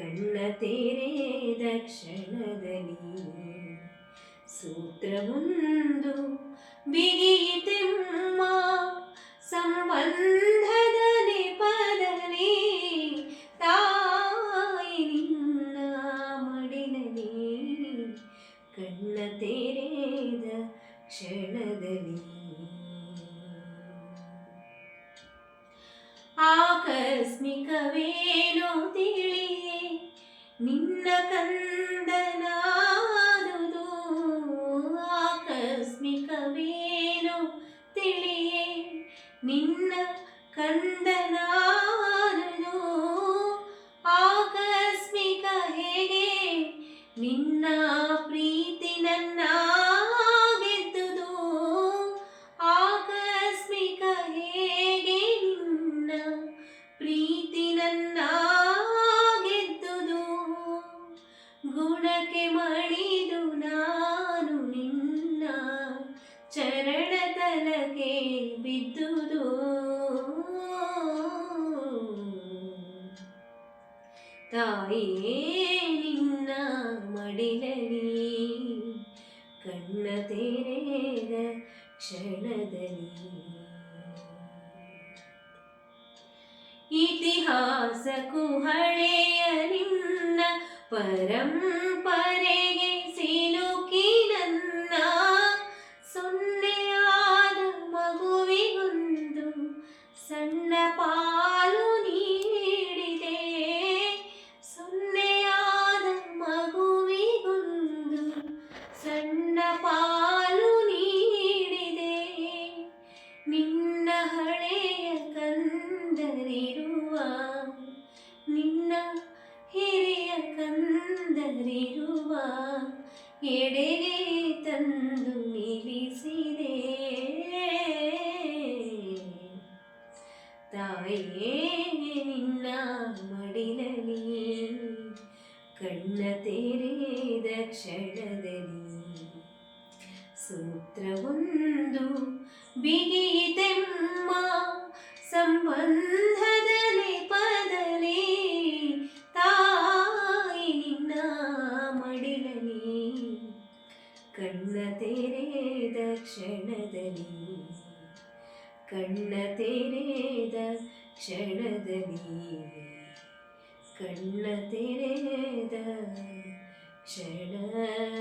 ಕಣ್ಣ ತೆರೆದ ಕ್ಷಣದಲ್ಲಿ ಸೂತ್ರವೊಂದು ಬಿಗಿಯಿತೆಮ್ಮ ಸಂಬಂಧದ ನೆಪದಲ್ಲಿ ತಾಯಿ ನಿನ್ನ ಮಡಿಲಲ್ಲಿ ಕಣ್ಣ ತೆರೆದ ಕ್ಷಣದಲ್ಲಿ ಆಕಸ್ಮಿಕವೇನೋ ತಿಳಿಯೇ ನಿನ್ನ ಕಂದನಾದುದು ಆಕಸ್ಮಿಕವೇನೋ ತಿಳಿಯೇ ನಿನ್ನ ಕಂದನಾದುದು ಆಕಸ್ಮಿಕ ಹೇಗೆ ನಿನ್ನ ಪ್ರೀತಿ ನನ್ನ ಗೆದ್ದುದು ಆಕಸ್ಮಿಕ ಹೇಗೆ ನಿನ್ನ ಪ್ರೀತಿ ನನ್ನ ಗೆದ್ದುದು ಗುಣಕ್ಕೆ ಮಣಿದು ನಾನು ನಿನ್ನ ಚರಣ ತಲಕ್ಕೆ ಬಿದ್ದುದು ತಾಯಿಯೇ ನಿನ್ನ ಮಡಿಲಲ್ಲಿ ಕಣ್ಣ ತೆರೆದ ಕ್ಷಣದಲ್ಲಿ ಇತಿಹಾಸಕ್ಕೂ ಹಳೆಯ ನಿನ್ನ ಪರಂಪರೆಗೆ ಸಿಲುಕಿ ನನ್ನ ಸೊನ್ನೆಯಾದ ಮಗುವಿಗೊಂದು ಸಣ್ಣ ಪಾಲು ನೀಡಿದೆ ಸೊನ್ನೆಯಾದ ಮಗುವಿಗೊಂದು ಸಣ್ಣ ಪಾಲು ನೀಡಿದೆ ನಿನ್ನ ಹಳೆಯ ಕಂದರಿರುವ ನಿನ್ನ ಹಿರಿಯ ಕಂದರಿರುವ ಎಡೆಗೆ ತಂದು ನಿಲ್ಲಿಸಿದೆ ತಾಯಿಯೇ ನಿನ್ನ ಮಡಿಲಲ್ಲಿ ಕಣ್ಣ ತೆರೆದ ಕ್ಷಣದಲ್ಲಿ ಸೂತ್ರವೊಂದು ಬಿಗಿಯಿತೆಮ್ಮ ಸಂಬಂಧದ ನೆಪದಲ್ಲಿ ತಾಯಿ ನಿನ್ನ ಮಡಿಲಲ್ಲಿ ಕಣ್ಣ ತೆರೆದ ಕ್ಷಣದಲ್ಲಿ ಕಣ್ಣ ತೆರೆದ ಕ್ಷಣದಲ್ಲಿ ಕಣ್ಣ ತೆರೆದ ಕ್ಷಣದಲ್ಲಿ